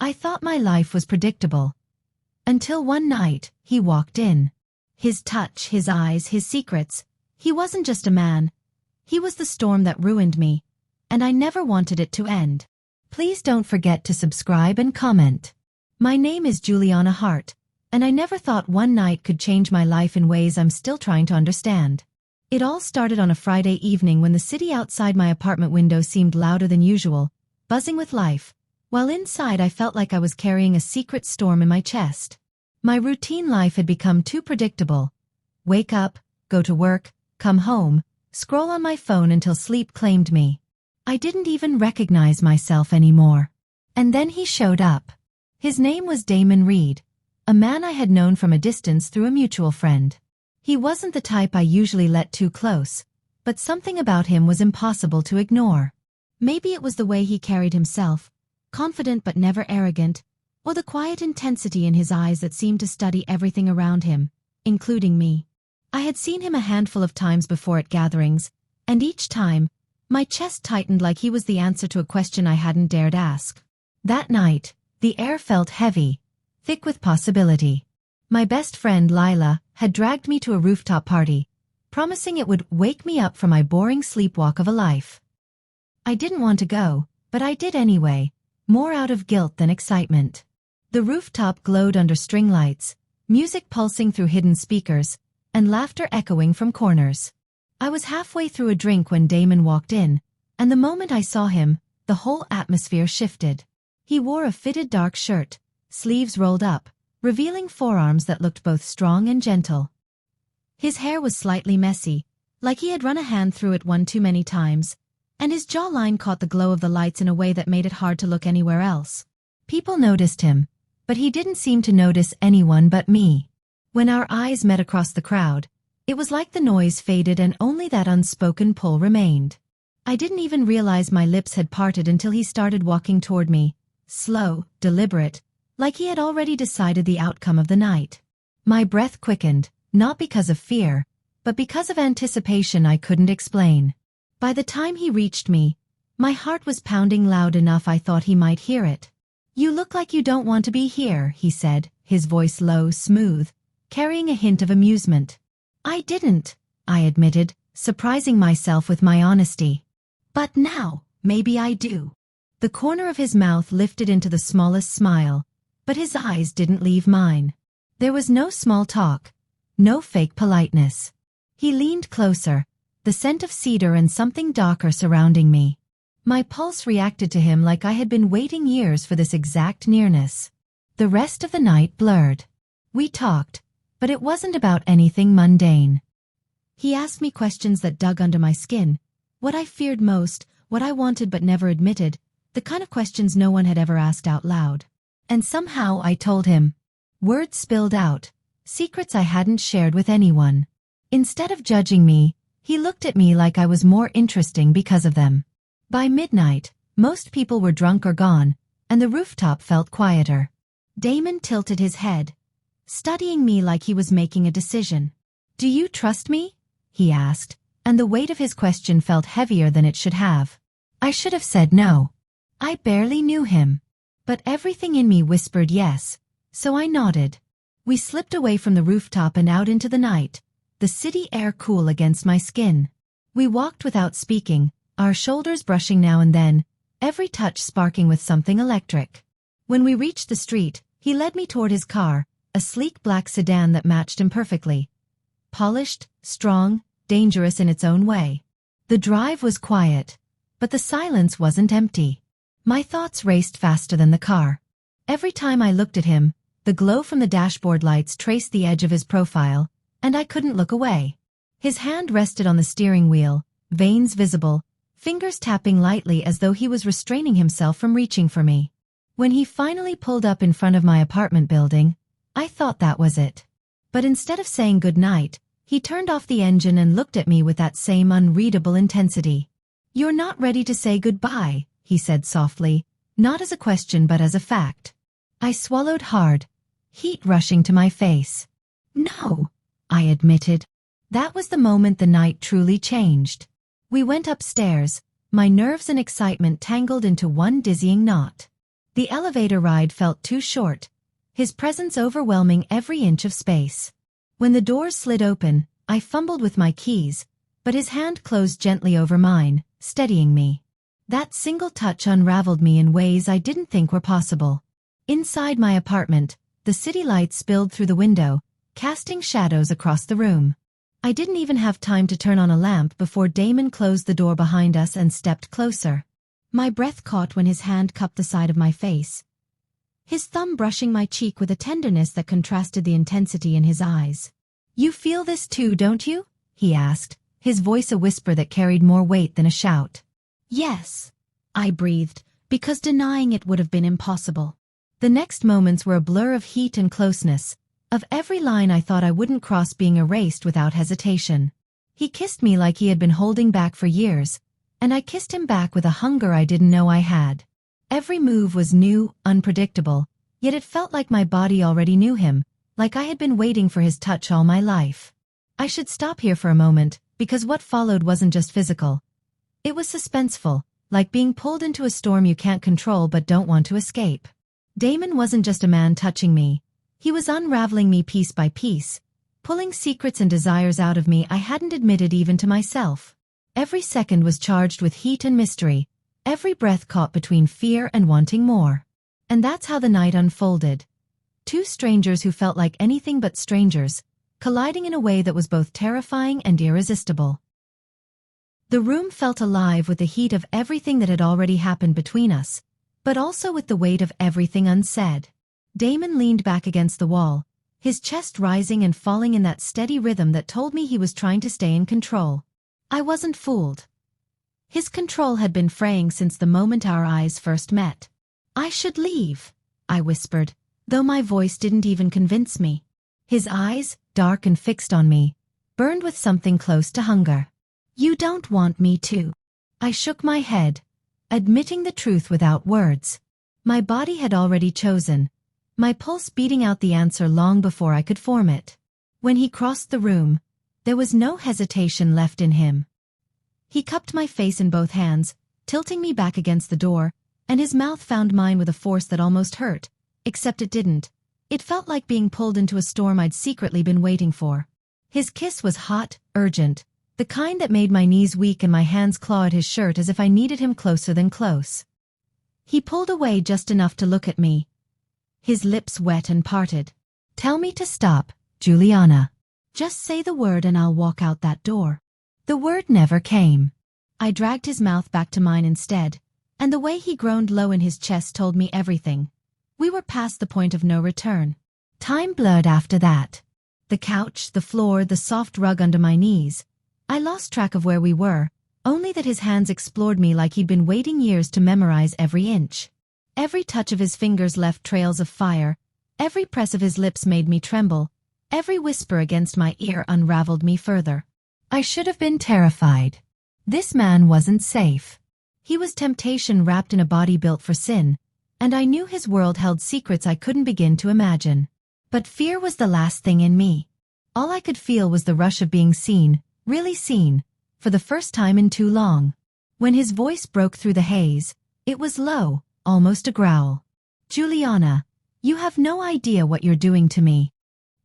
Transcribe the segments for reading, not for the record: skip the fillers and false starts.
I thought my life was predictable. Until one night, he walked in. His touch, his eyes, his secrets. He wasn't just a man. He was the storm that ruined me, and I never wanted it to end. Please don't forget to subscribe and comment. My name is Juliana Hart, and I never thought one night could change my life in ways I'm still trying to understand. It all started on a Friday evening when the city outside my apartment window seemed louder than usual, buzzing with life, while inside I felt like I was carrying a secret storm in my chest. My routine life had become too predictable. Wake up, go to work, come home, scroll on my phone until sleep claimed me. I didn't even recognize myself anymore. And then he showed up. His name was Damon Reed, a man I had known from a distance through a mutual friend. He wasn't the type I usually let too close, but something about him was impossible to ignore. Maybe it was the way he carried himself, confident but never arrogant, or the quiet intensity in his eyes that seemed to study everything around him, including me. I had seen him a handful of times before at gatherings, and each time, my chest tightened like he was the answer to a question I hadn't dared ask. That night, the air felt heavy, thick with possibility. My best friend, Lila, had dragged me to a rooftop party, promising it would wake me up from my boring sleepwalk of a life. I didn't want to go, but I did anyway, more out of guilt than excitement. The rooftop glowed under string lights, music pulsing through hidden speakers, and laughter echoing from corners. I was halfway through a drink when Damon walked in, and the moment I saw him, the whole atmosphere shifted. He wore a fitted dark shirt, sleeves rolled up, revealing forearms that looked both strong and gentle. His hair was slightly messy, like he had run a hand through it one too many times, and his jawline caught the glow of the lights in a way that made it hard to look anywhere else. People noticed him, but he didn't seem to notice anyone but me. When our eyes met across the crowd, it was like the noise faded and only that unspoken pull remained. I didn't even realize my lips had parted until he started walking toward me, slow, deliberate, like he had already decided the outcome of the night. My breath quickened, not because of fear, but because of anticipation I couldn't explain. By the time he reached me, my heart was pounding loud enough I thought he might hear it. "You look like you don't want to be here," he said, his voice low, smooth, carrying a hint of amusement. "I didn't," I admitted, surprising myself with my honesty. "But now, maybe I do." The corner of his mouth lifted into the smallest smile, but his eyes didn't leave mine. There was no small talk, no fake politeness. He leaned closer, the scent of cedar and something darker surrounding me. My pulse reacted to him like I had been waiting years for this exact nearness. The rest of the night blurred. We talked, but it wasn't about anything mundane. He asked me questions that dug under my skin, what I feared most, what I wanted but never admitted, the kind of questions no one had ever asked out loud. And somehow I told him. Words spilled out, secrets I hadn't shared with anyone. Instead of judging me, he looked at me like I was more interesting because of them. By midnight, most people were drunk or gone, and the rooftop felt quieter. Damon tilted his head, studying me like he was making a decision. "Do you trust me?" he asked, and the weight of his question felt heavier than it should have. I should have said no. I barely knew him. But everything in me whispered yes, so I nodded. We slipped away from the rooftop and out into the night, the city air cool against my skin. We walked without speaking, our shoulders brushing now and then, every touch sparking with something electric. When we reached the street, he led me toward his car, a sleek black sedan that matched him perfectly. Polished, strong, dangerous in its own way. The drive was quiet, but the silence wasn't empty. My thoughts raced faster than the car. Every time I looked at him, the glow from the dashboard lights traced the edge of his profile, and I couldn't look away. His hand rested on the steering wheel, veins visible, fingers tapping lightly as though he was restraining himself from reaching for me. When he finally pulled up in front of my apartment building, I thought that was it. But instead of saying goodnight, he turned off the engine and looked at me with that same unreadable intensity. "You're not ready to say goodbye," he said softly, not as a question but as a fact. I swallowed hard, heat rushing to my face. "No," I admitted. That was the moment the night truly changed. We went upstairs, my nerves and excitement tangled into one dizzying knot. The elevator ride felt too short, his presence overwhelming every inch of space. When the doors slid open, I fumbled with my keys, but his hand closed gently over mine, steadying me. That single touch unraveled me in ways I didn't think were possible. Inside my apartment, the city lights spilled through the window, casting shadows across the room. I didn't even have time to turn on a lamp before Damon closed the door behind us and stepped closer. My breath caught when his hand cupped the side of my face, his thumb brushing my cheek with a tenderness that contrasted the intensity in his eyes. "You feel this too, don't you?" he asked, his voice a whisper that carried more weight than a shout. "Yes," I breathed, because denying it would have been impossible. The next moments were a blur of heat and closeness, of every line I thought I wouldn't cross being erased without hesitation. He kissed me like he had been holding back for years, and I kissed him back with a hunger I didn't know I had. Every move was new, unpredictable, yet it felt like my body already knew him, like I had been waiting for his touch all my life. I should stop here for a moment, because what followed wasn't just physical. It was suspenseful, like being pulled into a storm you can't control but don't want to escape. Damon wasn't just a man touching me. He was unraveling me piece by piece, pulling secrets and desires out of me I hadn't admitted even to myself. Every second was charged with heat and mystery, every breath caught between fear and wanting more. And that's how the night unfolded. Two strangers who felt like anything but strangers, colliding in a way that was both terrifying and irresistible. The room felt alive with the heat of everything that had already happened between us, but also with the weight of everything unsaid. Damon leaned back against the wall, his chest rising and falling in that steady rhythm that told me he was trying to stay in control. I wasn't fooled. His control had been fraying since the moment our eyes first met. "I should leave," I whispered, though my voice didn't even convince me. His eyes, dark and fixed on me, burned with something close to hunger. "You don't want me to." I shook my head, admitting the truth without words. My body had already chosen, my pulse beating out the answer long before I could form it. When he crossed the room, there was no hesitation left in him. He cupped my face in both hands, tilting me back against the door, and his mouth found mine with a force that almost hurt, except it didn't. It felt like being pulled into a storm I'd secretly been waiting for. His kiss was hot, urgent, the kind that made my knees weak and my hands claw at his shirt as if I needed him closer than close. He pulled away just enough to look at me, his lips wet and parted. "Tell me to stop, Juliana. Just say the word and I'll walk out that door." The word never came. I dragged his mouth back to mine instead, and the way he groaned low in his chest told me everything. We were past the point of no return. Time blurred after that. The couch, the floor, the soft rug under my knees. I lost track of where we were, only that his hands explored me like he'd been waiting years to memorize every inch. Every touch of his fingers left trails of fire, every press of his lips made me tremble, every whisper against my ear unraveled me further. I should have been terrified. This man wasn't safe. He was temptation wrapped in a body built for sin, and I knew his world held secrets I couldn't begin to imagine. But fear was the last thing in me. All I could feel was the rush of being seen, really seen, for the first time in too long. When his voice broke through the haze, it was low, almost a growl. "Juliana, you have no idea what you're doing to me."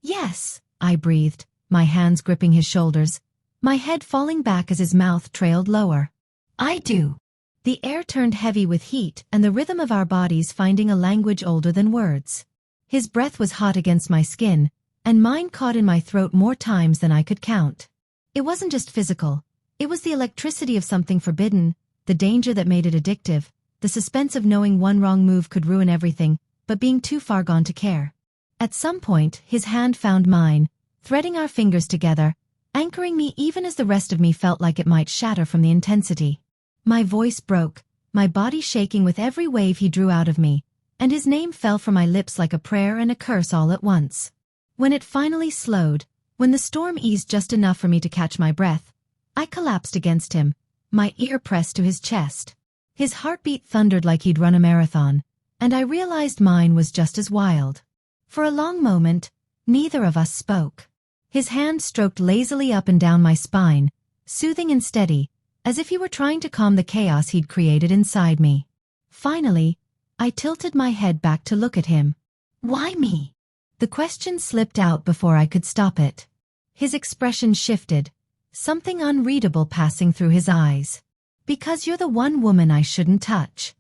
"Yes," I breathed, my hands gripping his shoulders, my head falling back as his mouth trailed lower. "I do." The air turned heavy with heat and the rhythm of our bodies finding a language older than words. His breath was hot against my skin, and mine caught in my throat more times than I could count. It wasn't just physical. It was the electricity of something forbidden, the danger that made it addictive, the suspense of knowing one wrong move could ruin everything, but being too far gone to care. At some point, his hand found mine, threading our fingers together, anchoring me even as the rest of me felt like it might shatter from the intensity. My voice broke, my body shaking with every wave he drew out of me, and his name fell from my lips like a prayer and a curse all at once. When it finally slowed, when the storm eased just enough for me to catch my breath, I collapsed against him, my ear pressed to his chest. His heartbeat thundered like he'd run a marathon, and I realized mine was just as wild. For a long moment, neither of us spoke. His hand stroked lazily up and down my spine, soothing and steady, as if he were trying to calm the chaos he'd created inside me. Finally, I tilted my head back to look at him. Why me? The question slipped out before I could stop it. His expression shifted, something unreadable passing through his eyes. Because you're the one woman I shouldn't touch.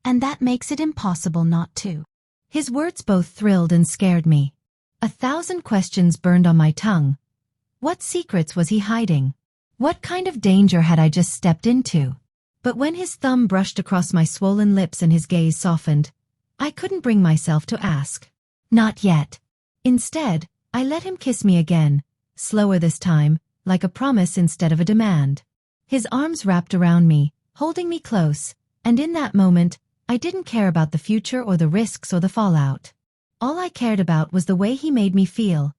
And that makes it impossible not to. His words both thrilled and scared me. 1,000 questions burned on my tongue. What secrets was he hiding? What kind of danger had I just stepped into? But when his thumb brushed across my swollen lips and his gaze softened, I couldn't bring myself to ask. Not yet. Instead, I let him kiss me again, slower this time, like a promise instead of a demand. His arms wrapped around me, holding me close, and in that moment, I didn't care about the future or the risks or the fallout. All I cared about was the way he made me feel.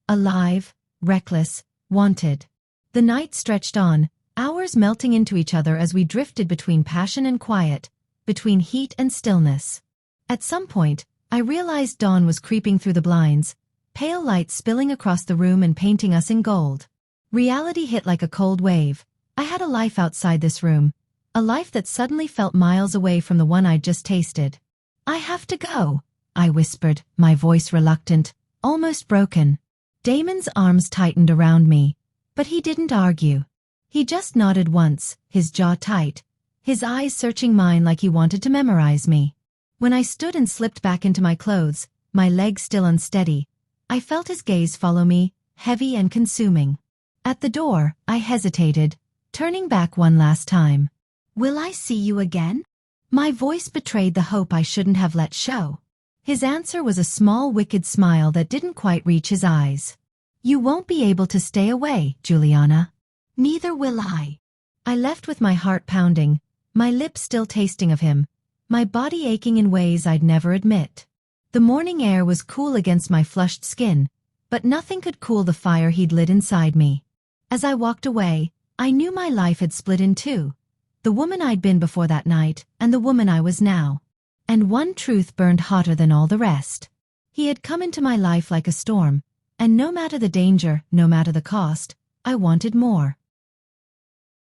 Alive, reckless, wanted. The night stretched on, hours melting into each other as we drifted between passion and quiet, between heat and stillness. At some point, I realized dawn was creeping through the blinds, pale light spilling across the room and painting us in gold. Reality hit like a cold wave. I had a life outside this room, a life that suddenly felt miles away from the one I'd just tasted. I have to go, I whispered, my voice reluctant, almost broken. Damon's arms tightened around me, but he didn't argue. He just nodded once, his jaw tight, his eyes searching mine like he wanted to memorize me. When I stood and slipped back into my clothes, my legs still unsteady, I felt his gaze follow me, heavy and consuming. At the door, I hesitated, turning back one last time. Will I see you again? My voice betrayed the hope I shouldn't have let show. His answer was a small wicked smile that didn't quite reach his eyes. You won't be able to stay away, Juliana. Neither will I. I left with my heart pounding, my lips still tasting of him, my body aching in ways I'd never admit. The morning air was cool against my flushed skin, but nothing could cool the fire he'd lit inside me. As I walked away, I knew my life had split in two. The woman I'd been before that night, and the woman I was now. And one truth burned hotter than all the rest. He had come into my life like a storm, and no matter the danger, no matter the cost, I wanted more.